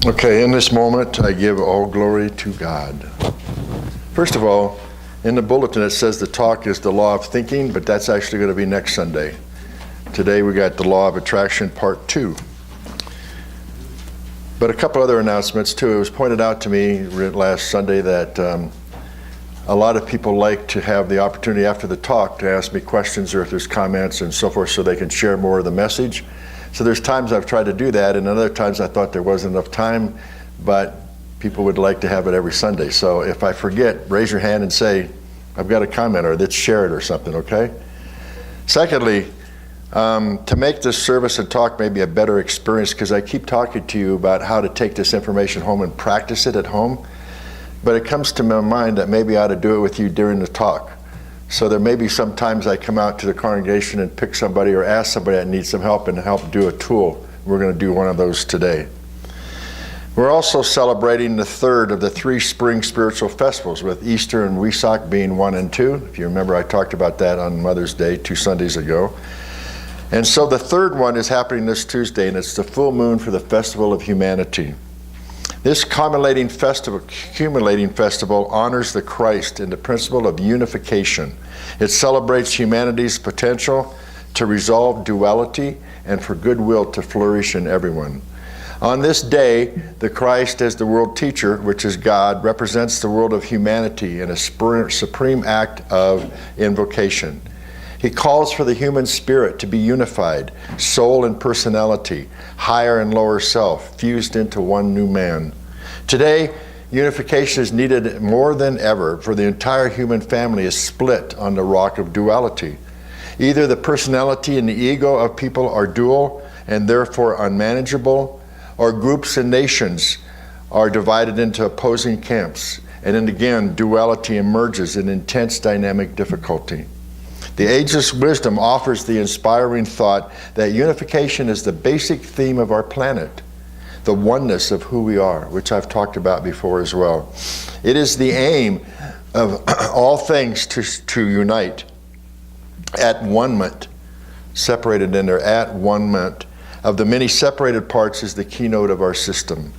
Okay, in this moment, I give all glory to God. First of all, in the bulletin it says the talk is the law of thinking, but that's actually going to be next Sunday. Today we got the law of attraction, part 2. But a couple other announcements too. It was pointed out to me last Sunday that a lot of people like to have the opportunity after the talk to ask me questions or if there's comments and so forth so they can share more of the message. So there's times I've tried to do that, and other times I thought there wasn't enough time, but people would like to have it every Sunday. So if I forget, raise your hand and say, I've got a comment, or let's share it or something, okay? Secondly, to make this service and talk maybe a better experience, because I keep talking to you about how to take this information home and practice it at home, but it comes to my mind that maybe I ought to do it with you during the talk. So there may be some times I come out to the congregation and pick somebody or ask somebody that needs some help and help do a tool. We're going to do one of those today. We're also celebrating the third of the 3 spring spiritual festivals, with Easter and Wesak being 1 and 2. If you remember, I talked about that on Mother's Day 2 Sundays ago. And so the third one is happening this Tuesday, and it's the full moon for the Festival of Humanity. This accumulating festival honors the Christ in the principle of unification. It celebrates humanity's potential to resolve duality and for goodwill to flourish in everyone. On this day, the Christ as the world teacher, which is God, represents the world of humanity in a supreme act of invocation. He calls for the human spirit to be unified, soul and personality, higher and lower self, fused into one new man. Today, unification is needed more than ever, for the entire human family is split on the rock of duality. Either the personality and the ego of people are dual and therefore unmanageable, or groups and nations are divided into opposing camps, and then again, duality emerges in intense dynamic difficulty. The ageless wisdom offers the inspiring thought that unification is the basic theme of our planet, the oneness of who we are, which I've talked about before as well. It is the aim of all things to unite at one-ment, separated in there, at one-ment. Of the many separated parts is the keynote of our system.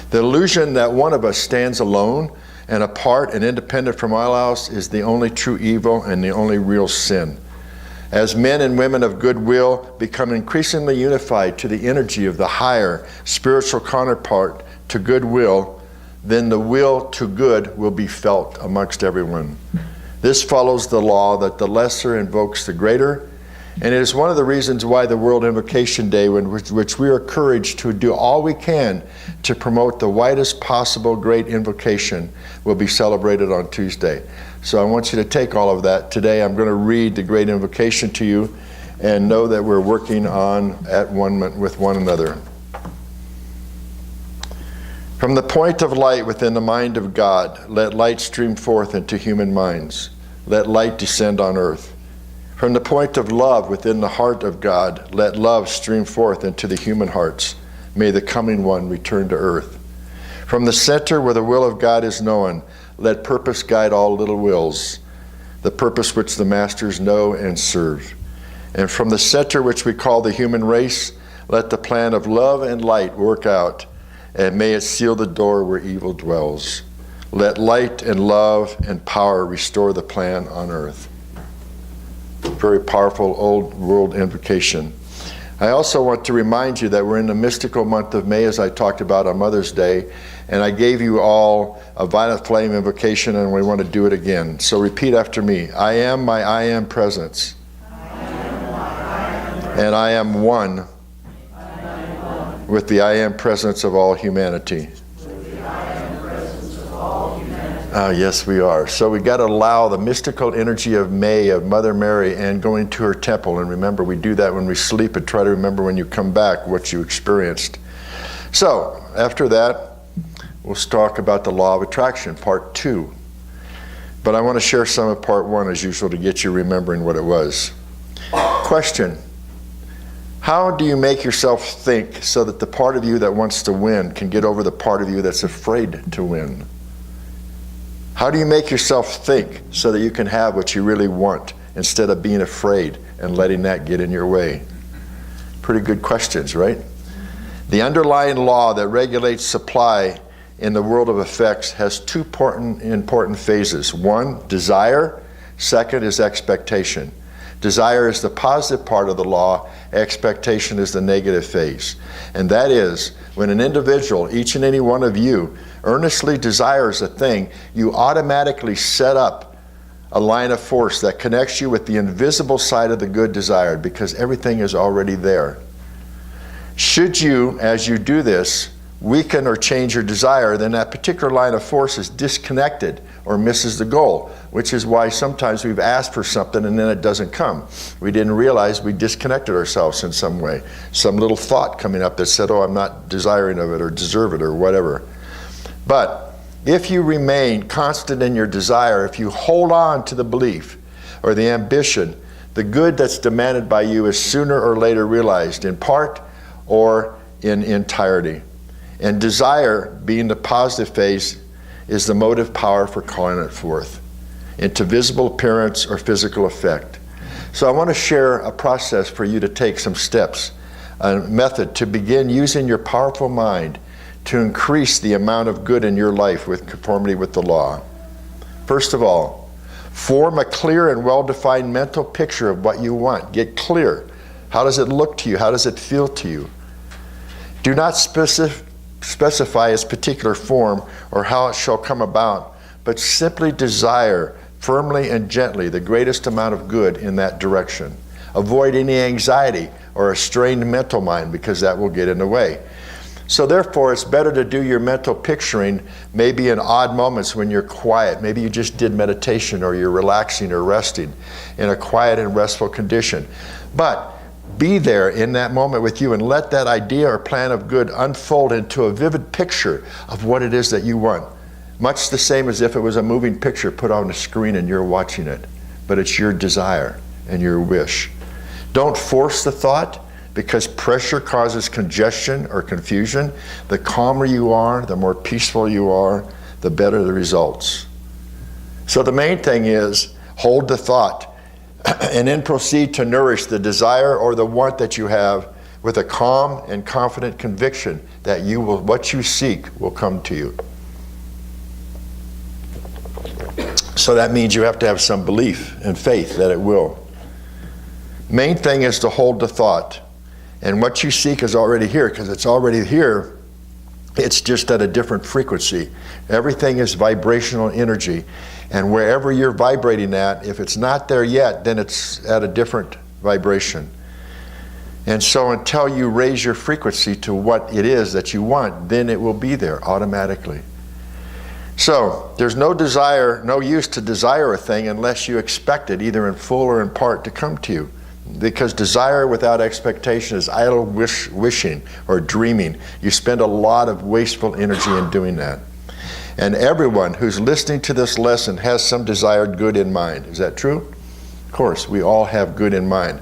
The illusion that one of us stands alone and apart and independent from all else is the only true evil and the only real sin. As men and women of goodwill become increasingly unified to the energy of the higher spiritual counterpart to goodwill, then the will to good will be felt amongst everyone. This follows the law that the lesser invokes the greater, and it is one of the reasons why the World Invocation Day, which we are encouraged to do all we can to promote the widest possible great invocation, will be celebrated on Tuesday. So I want you to take all of that. Today I'm going to read the great invocation to you and know that we're working on at one with one another. From the point of light within the mind of God, let light stream forth into human minds. Let light descend on earth. From the point of love within the heart of God, let love stream forth into the human hearts. May the coming one return to earth. From the center where the will of God is known, let purpose guide all little wills, the purpose which the masters know and serve. And from the center which we call the human race, let the plan of love and light work out, and may it seal the door where evil dwells. Let light and love and power restore the plan on earth. Very powerful old world invocation. I also want to remind you that we're in the mystical month of May, as I talked about on Mother's Day, and I gave you all a violet flame invocation, and we want to do it again. So repeat after me. I am my I am presence. And I am one with the I am presence of all humanity. Yes, we are. So we got to allow the mystical energy of May, of Mother Mary, and going to her temple. And remember, we do that when we sleep, and try to remember when you come back what you experienced. So after that, we'll talk about the law of attraction, part 2. But I want to share some of part 1 as usual to get you remembering what it was. Question: how do you make yourself think so that the part of you that wants to win can get over the part of you that's afraid to win? How do you make yourself think so that you can have what you really want instead of being afraid and letting that get in your way? Pretty good questions, right? The underlying law that regulates supply in the world of effects has two important phases. One, desire. Second is expectation. Desire is the positive part of the law. Expectation is the negative phase. And that is, when an individual, each and any one of you, earnestly desires a thing, you automatically set up a line of force that connects you with the invisible side of the good desired, because everything is already there. Should you, as you do this, weaken or change your desire, then that particular line of force is disconnected or misses the goal, which is why sometimes we've asked for something and then it doesn't come. We didn't realize we disconnected ourselves in some way. Some little thought coming up that said, oh, I'm not desiring of it or deserve it or whatever. But if you remain constant in your desire, if you hold on to the belief or the ambition, the good that's demanded by you is sooner or later realized, in part or in entirety. And desire, being the positive phase, is the motive power for calling it forth into visible appearance or physical effect. So I want to share a process for you to take some steps, a method to begin using your powerful mind to increase the amount of good in your life with conformity with the law. First of all, form a clear and well-defined mental picture of what you want. Get clear. How does it look to you? How does it feel to you? Do not specify its particular form or how it shall come about, but simply desire firmly and gently the greatest amount of good in that direction. Avoid any anxiety or a strained mental mind, because that will get in the way. So therefore, it's better to do your mental picturing maybe in odd moments when you're quiet. Maybe you just did meditation or you're relaxing or resting in a quiet and restful condition. But be there in that moment with you and let that idea or plan of good unfold into a vivid picture of what it is that you want. Much the same as if it was a moving picture put on a screen and you're watching it. But it's your desire and your wish. Don't force the thought, because pressure causes congestion or confusion. The calmer you are, the more peaceful you are, the better the results. So the main thing is hold the thought and then proceed to nourish the desire or the want that you have with a calm and confident conviction that what you seek will come to you. So that means you have to have some belief and faith that it will. Main thing is to hold the thought. And what you seek is already here, because it's already here. It's just at a different frequency. Everything is vibrational energy. And wherever you're vibrating at, if it's not there yet, then it's at a different vibration. And so until you raise your frequency to what it is that you want, then it will be there automatically. So there's no use to desire a thing unless you expect it, either in full or in part, to come to you. Because desire without expectation is idle wishing or dreaming. You spend a lot of wasteful energy in doing that. And everyone who's listening to this lesson has some desired good in mind. Is that true? Of course, we all have good in mind.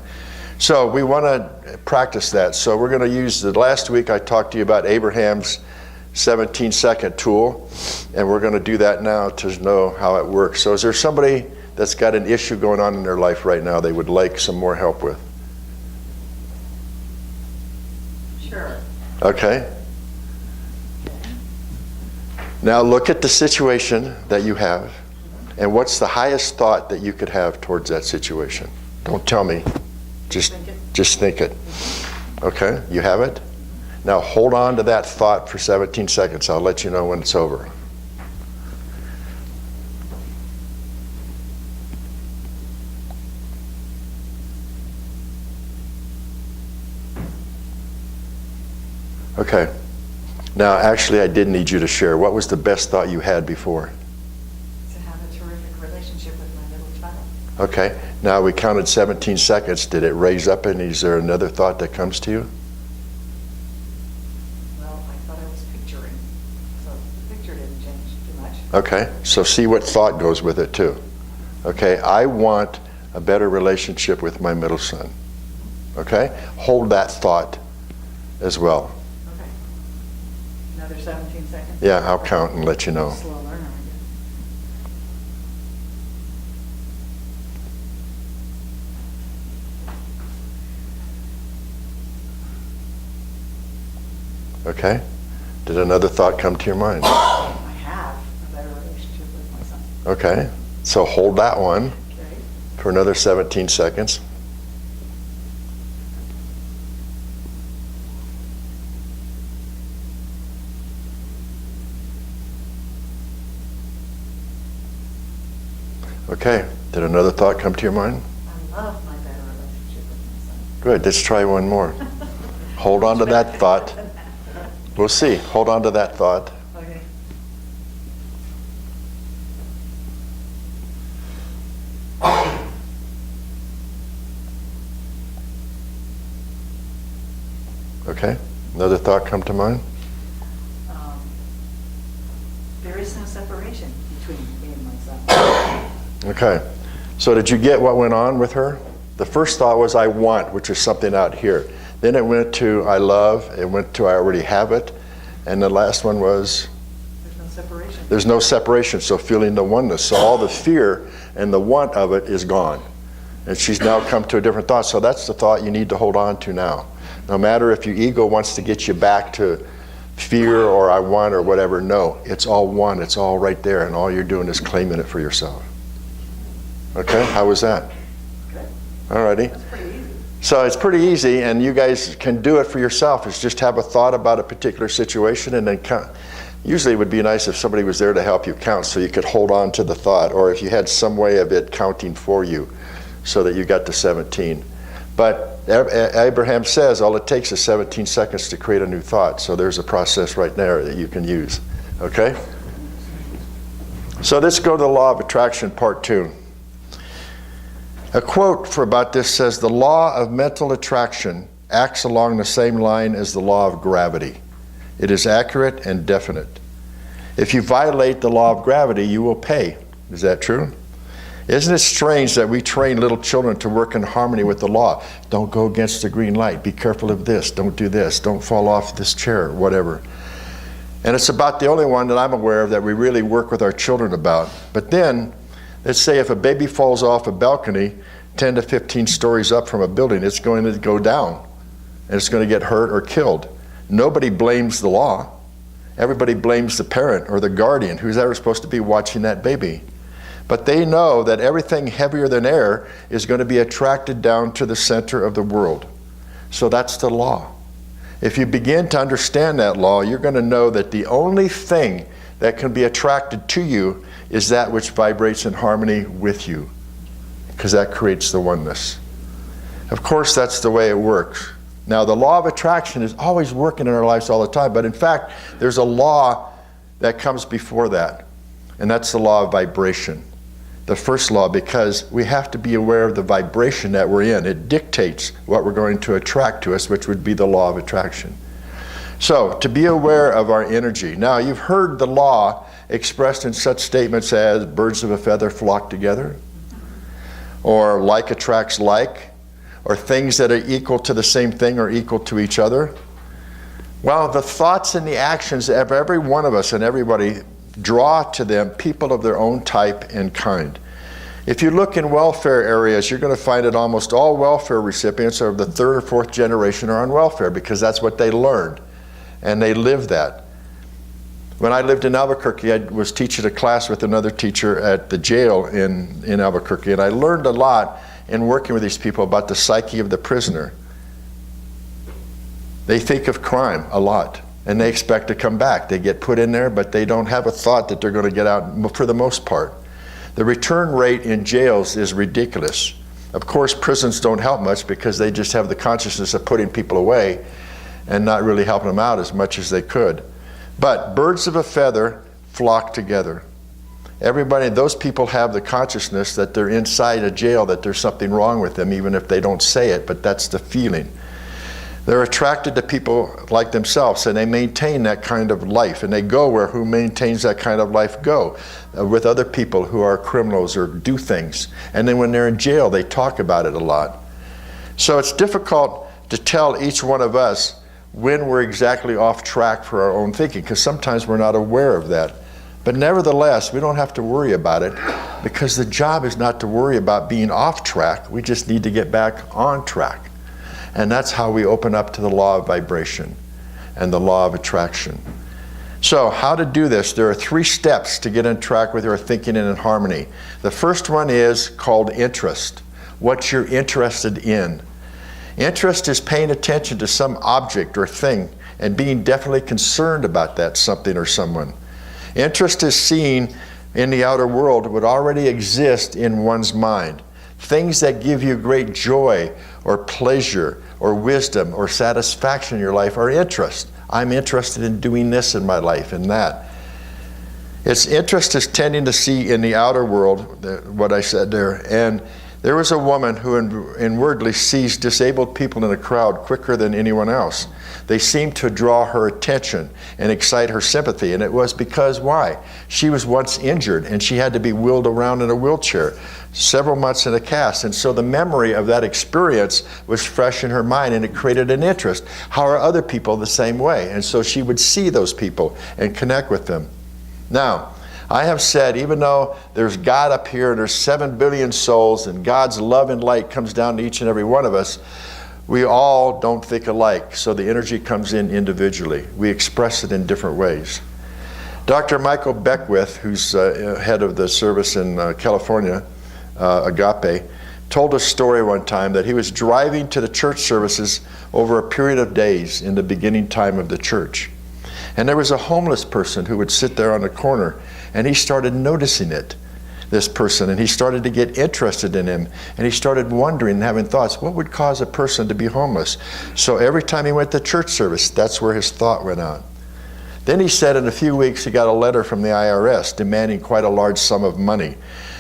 So we want to practice that. So we're going to use last week I talked to you about Abraham's 17-second tool, and we're going to do that now to know how it works. So is there somebody that's got an issue going on in their life right now they would like some more help with? Sure. Okay. Now look at the situation that you have, and what's the highest thought that you could have towards that situation? Don't tell me. Just think it. Okay, you have it? Now hold on to that thought for 17 seconds. I'll let you know when it's over. Okay. Now, actually, I did need you to share. What was the best thought you had before? To have a terrific relationship with my little child. Okay. Now, we counted 17 seconds. Did it raise up, and is there another thought that comes to you? Well, I thought I was picturing, so the picture didn't change too much. Okay. So see what thought goes with it, too. Okay. I want a better relationship with my middle son. Okay. Hold that thought as well. Another 17 seconds? Yeah, I'll count and let you know. Slow learner, I guess. Okay? Did another thought come to your mind? I have a better relationship with my son. Okay, so hold that one Okay. for another 17 seconds. Okay, did another thought come to your mind? I love my better relationship with my son. Good, let's try one more. Hold on to that thought. We'll see. Hold on to that thought. Okay. Okay, another thought come to mind? Um, There is no separation between me and my son. Okay, so did you get what went on with her? The first thought was I want, which is something out here. Then it went to I love, it went to I already have it, and the last one was There's no separation. there's no separation, so feeling the oneness. So all the fear and the want of it is gone. And she's now come to a different thought. So that's the thought you need to hold on to now. No matter if your ego wants to get you back to fear or I want or whatever, no, it's all one, it's all right there, and all you're doing is claiming it for yourself. Okay, how was that? Good. Alrighty. That's pretty easy. So it's pretty easy, and you guys can do it for yourself. It's just have a thought about a particular situation and then count. Usually it would be nice if somebody was there to help you count so you could hold on to the thought, or if you had some way of it counting for you so that you got to 17. But Abraham says all it takes is 17 seconds to create a new thought. So there's a process right there that you can use. Okay? So let's go to the law of attraction, part 2. A quote for about this says, the law of mental attraction acts along the same line as the law of gravity. It is accurate and definite. If you violate the law of gravity, you will pay. Is that true? Isn't it strange that we train little children to work in harmony with the law? Don't go against the green light. Be careful of this. Don't do this. Don't fall off this chair, whatever. And it's about the only one that I'm aware of that we really work with our children about. But then, let's say if a baby falls off a balcony 10 to 15 stories up from a building, it's going to go down and it's going to get hurt or killed. Nobody blames the law. Everybody blames the parent or the guardian who's ever supposed to be watching that baby. But they know that everything heavier than air is going to be attracted down to the center of the world. So that's the law. If you begin to understand that law, you're going to know that the only thing that can be attracted to you is that which vibrates in harmony with you, because that creates the oneness. Of course, that's the way it works. Now, the law of attraction is always working in our lives all the time, but in fact, there's a law that comes before that, and that's the law of vibration. The first law, because we have to be aware of the vibration that we're in. It dictates what we're going to attract to us, which would be the law of attraction. So, to be aware of our energy. Now, you've heard the law expressed in such statements as birds of a feather flock together, or like attracts like, or things that are equal to the same thing are equal to each other. Well, the thoughts and the actions of every one of us and everybody draw to them people of their own type and kind. If you look in welfare areas, you're going to find that almost all welfare recipients of the 3rd or 4th generation are on welfare because that's what they learned, and they live that. When I lived in Albuquerque, I was teaching a class with another teacher at the jail in Albuquerque, and I learned a lot in working with these people about the psyche of the prisoner. They think of crime a lot, and they expect to come back. They get put in there, but they don't have a thought that they're going to get out for the most part. The return rate in jails is ridiculous. Of course, prisons don't help much because they just have the consciousness of putting people away and not really helping them out as much as they could. But birds of a feather flock together. Everybody, those people have the consciousness that they're inside a jail, that there's something wrong with them, even if they don't say it, but that's the feeling. They're attracted to people like themselves, and they maintain that kind of life, and they go where who maintains that kind of life go, with other people who are criminals or do things. And then when they're in jail, they talk about it a lot. So it's difficult to tell each one of us when we're exactly off track for our own thinking, because sometimes we're not aware of that. But nevertheless, we don't have to worry about it, because the job is not to worry about being off track. We just need to get back on track. And that's how we open up to the law of vibration. and the law of attraction. So how to do this? There are 3 steps to get on track with your thinking and in harmony. The first one is called interest. What you're interested in. Interest is paying attention to some object or thing and being definitely concerned about that something or someone. Interest is seeing in the outer world what already exists in one's mind. Things that give you great joy or pleasure or wisdom or satisfaction in your life are interest. I'm interested in doing this in my life and that. Its interest is tending to see in the outer world, what I said there. And there was a woman who inwardly sees disabled people in a crowd quicker than anyone else. They seemed to draw her attention and excite her sympathy. And it was because, why? She was once injured and she had to be wheeled around in a wheelchair, several months in a cast. And so the memory of that experience was fresh in her mind, and it created an interest. How are other people the same way? And so she would see those people and connect with them. Now, I have said, even though there's God up here and there's 7 billion souls and God's love and light comes down to each and every one of us, we all don't think alike, so the energy comes in individually. We express it in different ways. Dr. Michael Beckwith, who's head of the service in California, Agape, told a story one time that he was driving to the church services over a period of days in the beginning time of the church. And there was a homeless person who would sit there on the corner, and he started noticing it, this person, and he started to get interested in him, and he started wondering and having thoughts, what would cause a person to be homeless? So every time he went to church service, that's where his thought went out. Then he said in a few weeks he got a letter from the IRS demanding quite a large sum of money.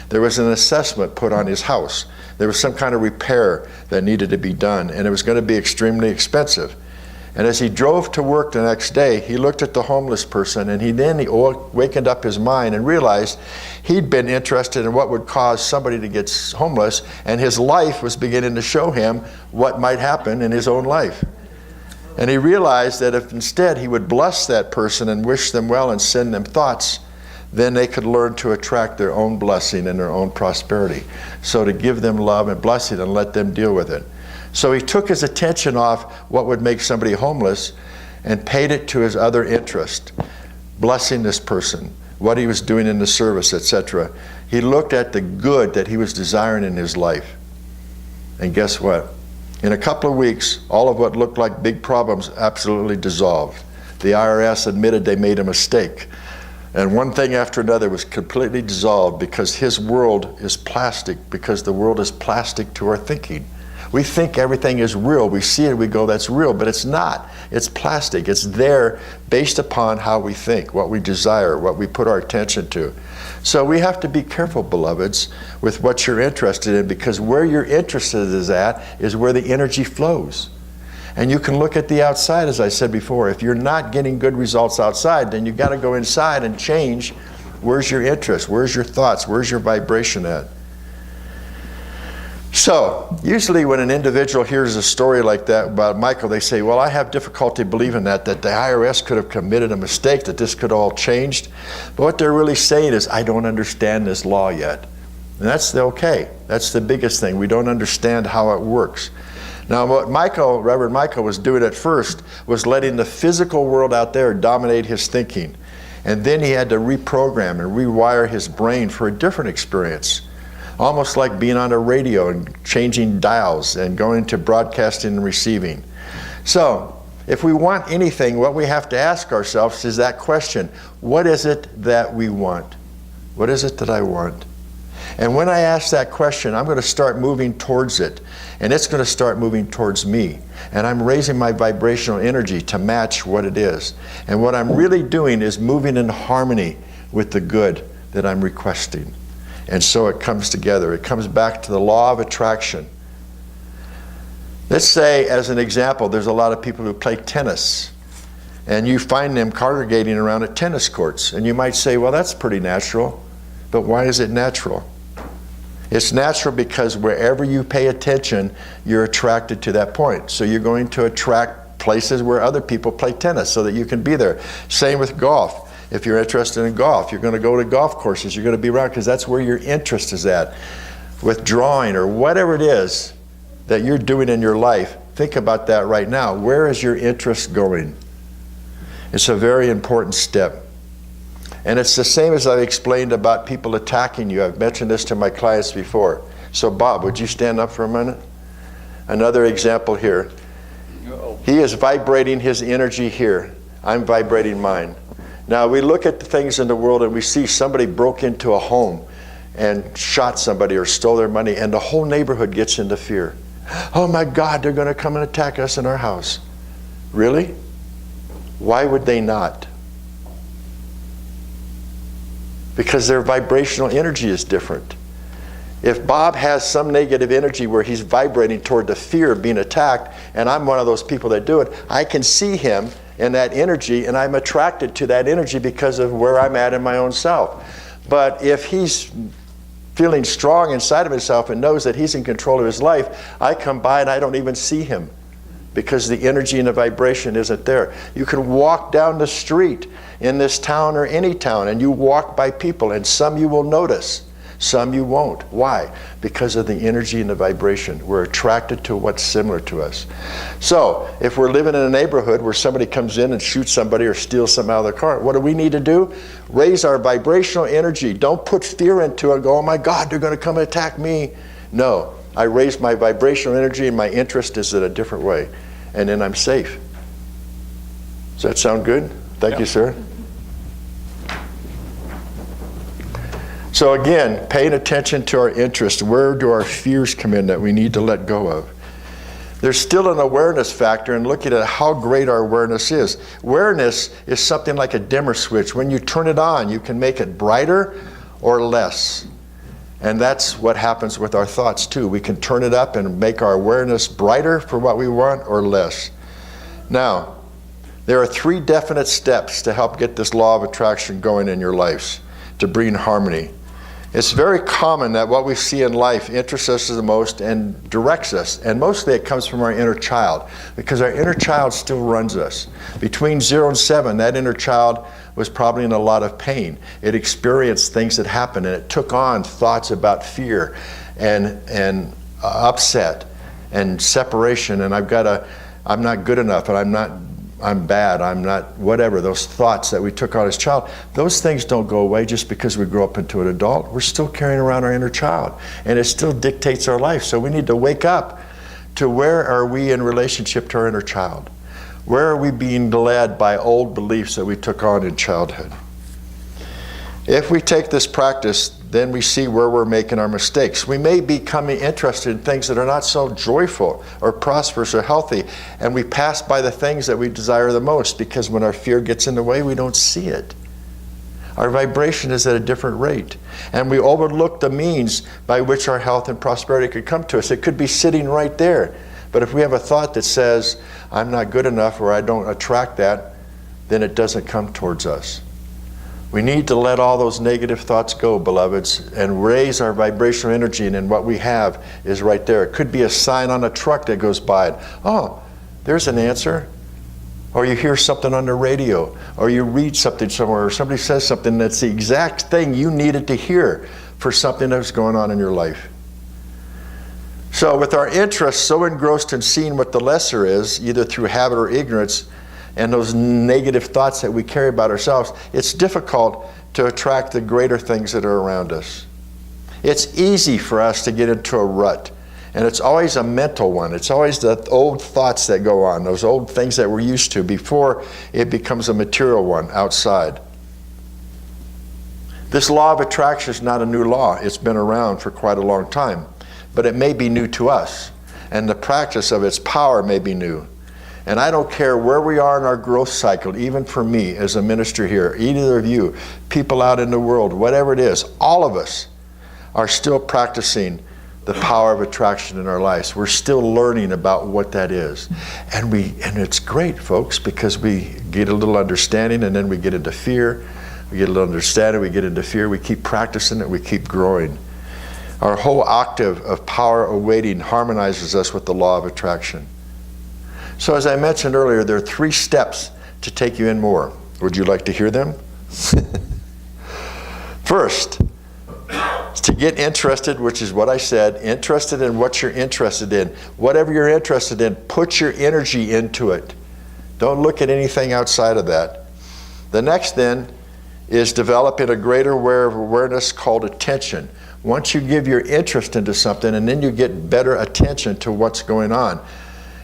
There was an assessment put on his house. There was some kind of repair that needed to be done, and it was going to be extremely expensive. And as he drove to work the next day, he looked at the homeless person, and he wakened up his mind and realized he'd been interested in what would cause somebody to get homeless, and his life was beginning to show him what might happen in his own life. And he realized that if instead he would bless that person and wish them well and send them thoughts, then they could learn to attract their own blessing and their own prosperity. So to give them love and blessing and let them deal with it. So he took his attention off what would make somebody homeless and paid it to his other interest, blessing this person, what he was doing in the service, etc. He looked at the good that he was desiring in his life. And guess what? In a couple of weeks, all of what looked like big problems absolutely dissolved. The IRS admitted they made a mistake. And one thing after another was completely dissolved because his world is plastic, because the world is plastic to our thinking. We think everything is real. We see it, we go, that's real, but it's not. It's plastic. It's there based upon how we think, what we desire, what we put our attention to. So we have to be careful, beloveds, with what you're interested in, because where you're interested is where the energy flows. And you can look at the outside, as I said before. If you're not getting good results outside, then you've got to go inside and change. Where's your interest? Where's your thoughts? Where's your vibration at? So, usually when an individual hears a story like that about Michael, they say, well, I have difficulty believing that the IRS could have committed a mistake, that this could all changed. But what they're really saying is, I don't understand this law yet. And that's okay. That's the biggest thing. We don't understand how it works. Now, what Reverend Michael was doing at first was letting the physical world out there dominate his thinking. And then he had to reprogram and rewire his brain for a different experience. Almost like being on a radio and changing dials and going to broadcasting and receiving. So, if we want anything, what we have to ask ourselves is that question, what is it that we want? What is it that I want? And when I ask that question, I'm going to start moving towards it. And it's going to start moving towards me. And I'm raising my vibrational energy to match what it is. And what I'm really doing is moving in harmony with the good that I'm requesting. And so it comes together. It comes back to the law of attraction. Let's say, as an example, there's a lot of people who play tennis. And you find them congregating around at tennis courts. And you might say, well, that's pretty natural. But why is it natural? It's natural because wherever you pay attention, you're attracted to that point. So you're going to attract places where other people play tennis so that you can be there. Same with golf. If you're interested in golf, you're going to go to golf courses. You're going to be around because that's where your interest is at. With drawing or whatever it is that you're doing in your life, think about that right now. Where is your interest going? It's a very important step. And it's the same as I've explained about people attacking you. I've mentioned this to my clients before. So Bob, would you stand up for a minute? Another example here. He is vibrating his energy here. I'm vibrating mine. Now we look at the things in the world and we see somebody broke into a home and shot somebody or stole their money, and the whole neighborhood gets into fear. Oh my God, they're going to come and attack us in our house. Really? Why would they not? Because their vibrational energy is different. If Bob has some negative energy where he's vibrating toward the fear of being attacked, and I'm one of those people that do it, I can see him in that energy, and I'm attracted to that energy because of where I'm at in my own self. But if he's feeling strong inside of himself and knows that he's in control of his life, I come by and I don't even see him because the energy and the vibration isn't there. You can walk down the street in this town or any town, and you walk by people, and some you will notice, some you won't. Why? Because of the energy and the vibration. We're attracted to what's similar to us. So if we're living in a neighborhood where somebody comes in and shoots somebody or steals something out of their car, what do we need to do? Raise our vibrational energy. Don't put fear into it and go, oh my God, they're going to come and attack me. No, I raise my vibrational energy and my interest is in a different way. And then I'm safe. Does that sound good? Thank you, sir. So again, paying attention to our interest. Where do our fears come in that we need to let go of? There's still an awareness factor in looking at how great our awareness is. Awareness is something like a dimmer switch. When you turn it on, you can make it brighter or less. And that's what happens with our thoughts too. We can turn it up and make our awareness brighter for what we want or less. Now, there are 3 definite steps to help get this law of attraction going in your lives, to bring harmony. It's very common that what we see in life interests us the most and directs us. And mostly it comes from our inner child, because our inner child still runs us. Between 0 and 7, that inner child was probably in a lot of pain. It experienced things that happened, and it took on thoughts about fear and upset and separation, and I'm not good enough, and I'm bad, I'm not, whatever, those thoughts that we took on as a child, those things don't go away just because we grow up into an adult. We're still carrying around our inner child, and it still dictates our life. So we need to wake up to where are we in relationship to our inner child? Where are we being led by old beliefs that we took on in childhood? If we take this practice, then we see where we're making our mistakes. We may be becoming interested in things that are not so joyful or prosperous or healthy, and we pass by the things that we desire the most because when our fear gets in the way, we don't see it. Our vibration is at a different rate, and we overlook the means by which our health and prosperity could come to us. It could be sitting right there, but if we have a thought that says, I'm not good enough or I don't attract that, then it doesn't come towards us. We need to let all those negative thoughts go, beloveds, and raise our vibrational energy, and then what we have is right there. It could be a sign on a truck that goes by. Oh, there's an answer. Or you hear something on the radio, or you read something somewhere, or somebody says something that's the exact thing you needed to hear for something that's going on in your life. So with our interest so engrossed in seeing what the lesser is, either through habit or ignorance, and those negative thoughts that we carry about ourselves, it's difficult to attract the greater things that are around us. It's easy for us to get into a rut, and it's always a mental one. It's always the old thoughts that go on, those old things that we're used to before it becomes a material one outside. This law of attraction is not a new law. It's been around for quite a long time, but it may be new to us, and the practice of its power may be new. And I don't care where we are in our growth cycle, even for me as a minister here, either of you, people out in the world, whatever it is, all of us are still practicing the power of attraction in our lives. We're still learning about what that is. And it's great, folks, because we get a little understanding and then we get into fear. We get a little understanding, we get into fear, we keep practicing it, we keep growing. Our whole octave of power awaiting harmonizes us with the law of attraction. So as I mentioned earlier, there are 3 steps to take you in more. Would you like to hear them? First, to get interested, which is what I said, interested in what you're interested in. Whatever you're interested in, put your energy into it. Don't look at anything outside of that. The next then is developing a greater awareness called attention. Once you give your interest into something and then you get better attention to what's going on,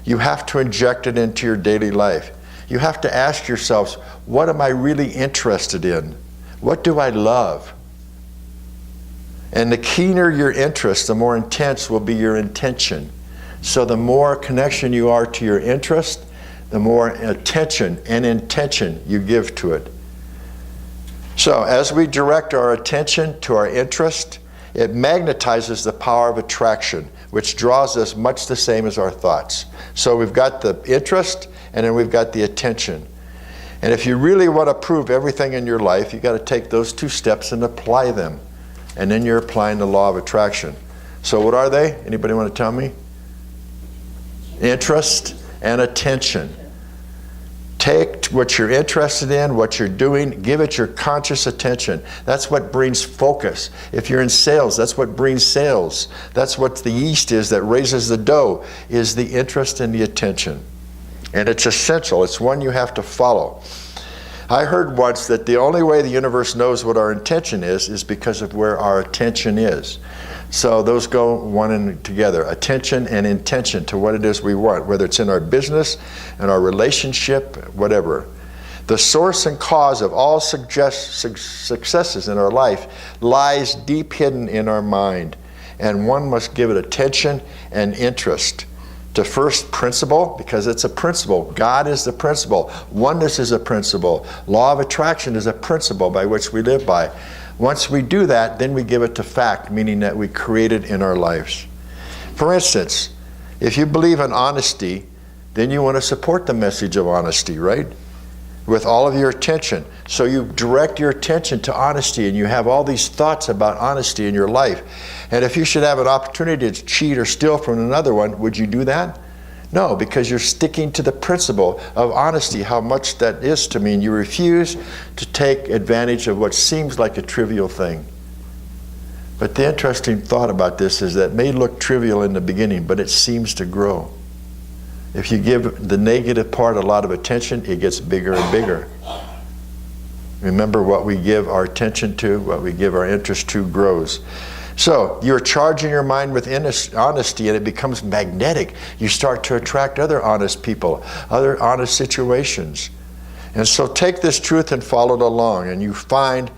you have to inject it into your daily life. You have to ask yourselves, what am I really interested in? What do I love? And the keener your interest, the more intense will be your intention. So the more connection you are to your interest, the more attention and intention you give to it. So as we direct our attention to our interest, it magnetizes the power of attraction, which draws us much the same as our thoughts. So we've got the interest, and then we've got the attention. And if you really want to prove everything in your life, you've got to take those two steps and apply them. And then you're applying the law of attraction. So what are they? Anybody want to tell me? Interest and attention. Take what you're interested in, what you're doing, give it your conscious attention. That's what brings focus. If you're in sales, that's what brings sales. That's what the yeast is that raises the dough, is the interest and the attention. And it's essential. It's one you have to follow. I heard once that the only way the universe knows what our intention is because of where our attention is. So those go one and together, attention and intention to what it is we want, whether it's in our business, in our relationship, whatever. The source and cause of all successes in our life lies deep hidden in our mind, and one must give it attention and interest. To first principle, because it's a principle. God is the principle. Oneness is a principle. Law of attraction is a principle by which we live by. Once we do that, then we give it to fact, meaning that we create it in our lives. For instance, if you believe in honesty, then you want to support the message of honesty, right? With all of your attention. So you direct your attention to honesty, and you have all these thoughts about honesty in your life. And if you should have an opportunity to cheat or steal from another one, would you do that? No, because you're sticking to the principle of honesty, how much that is to me, and you refuse to take advantage of what seems like a trivial thing. But the interesting thought about this is that it may look trivial in the beginning, but it seems to grow. If you give the negative part a lot of attention, it gets bigger and bigger. Remember, what we give our attention to, what we give our interest to, grows. So you're charging your mind with honesty, and it becomes magnetic. You start to attract other honest people, other honest situations. And so take this truth and follow it along, and you find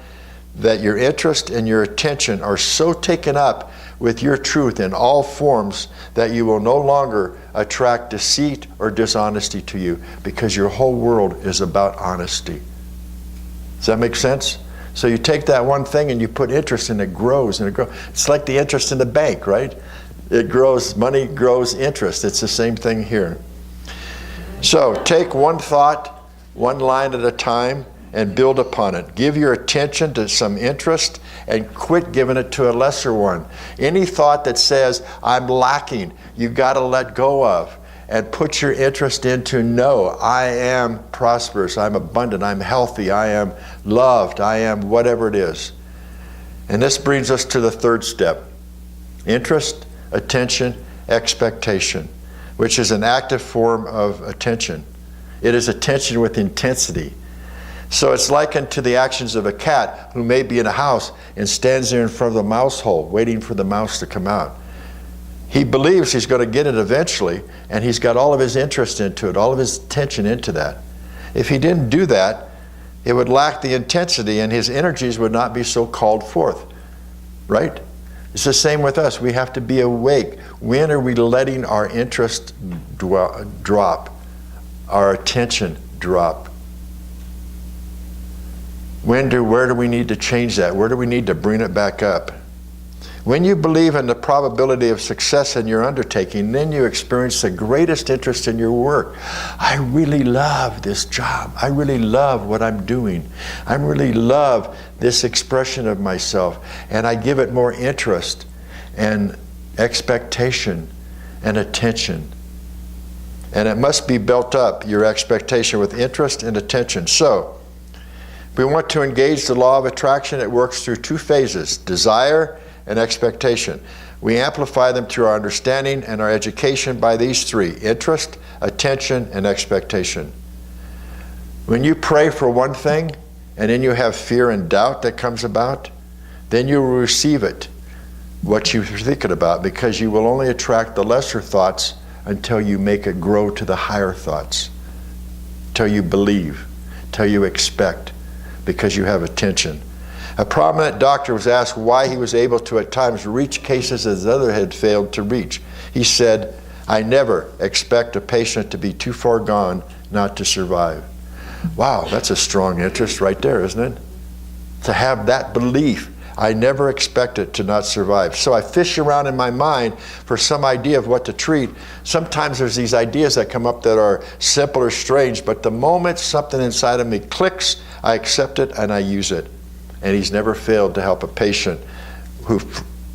that your interest and your attention are so taken up with your truth in all forms that you will no longer attract deceit or dishonesty to you, because your whole world is about honesty. Does that make sense? So you take that one thing and you put interest in it, grows and it grows. It's like the interest in the bank, right? It grows, money grows interest. It's the same thing here. So take one thought, one line at a time, and build upon it. Give your attention to some interest and quit giving it to a lesser one. Any thought that says, I'm lacking, you got to let go of. And put your interest into, no, I am prosperous, I'm abundant, I'm healthy, I am loved, I am whatever it is. And this brings us to the third step. Interest, attention, expectation, which is an active form of attention. It is attention with intensity. So it's likened to the actions of a cat who may be in a house and stands there in front of the mouse hole waiting for the mouse to come out. He believes he's going to get it eventually, and he's got all of his interest into it, all of his attention into that. If he didn't do that, it would lack the intensity, and his energies would not be so called forth. Right? It's the same with us. We have to be awake. When are we letting our interest drop, our attention drop? Where do we need to change that? Where do we need to bring it back up? When you believe in the probability of success in your undertaking, then you experience the greatest interest in your work. I really love this job. I really love what I'm doing. I really love this expression of myself. And I give it more interest and expectation and attention. And it must be built up, your expectation, with interest and attention. So, if we want to engage the law of attraction, it works through two phases: desire and expectation. We amplify them through our understanding and our education by these three: interest, attention, and expectation. When you pray for one thing, and then you have fear and doubt that comes about, then you will receive it, what you're thinking about, because you will only attract the lesser thoughts until you make it grow to the higher thoughts, till you believe, till you expect, because you have attention. A prominent doctor was asked why he was able to at times reach cases as others had failed to reach. He said, "I never expect a patient to be too far gone not to survive." Wow, that's a strong interest right there, isn't it? To have that belief, I never expect it to not survive. So I fish around in my mind for some idea of what to treat. Sometimes there's these ideas that come up that are simple or strange, but the moment something inside of me clicks, I accept it and I use it. And he's never failed to help a patient who,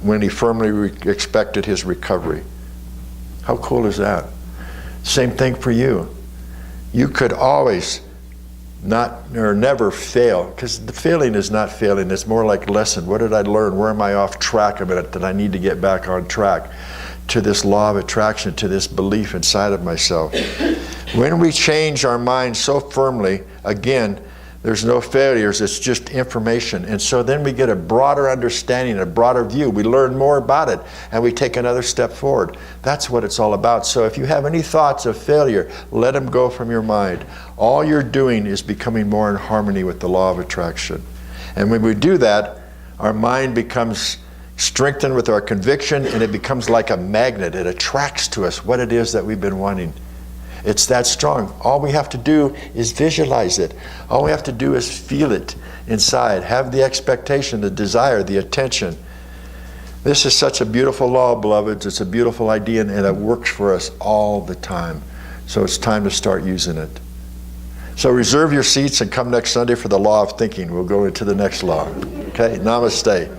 when he firmly expected his recovery. How cool is that? Same thing for you. You could always not or never fail, because the failing is not failing. It's more like lesson. What did I learn? Where am I off track a minute that I need to get back on track to this law of attraction, to this belief inside of myself? When we change our mind so firmly, again, there's no failures, it's just information. And so then we get a broader understanding, a broader view. We learn more about it, and we take another step forward. That's what it's all about. So if you have any thoughts of failure, let them go from your mind. All you're doing is becoming more in harmony with the law of attraction. And when we do that, our mind becomes strengthened with our conviction, and it becomes like a magnet. It attracts to us what it is that we've been wanting. It's that strong. All we have to do is visualize it. All we have to do is feel it inside. Have the expectation, the desire, the attention. This is such a beautiful law, beloveds. It's a beautiful idea, and it works for us all the time. So it's time to start using it. So reserve your seats and come next Sunday for the law of thinking. We'll go into the next law. Okay? Namaste.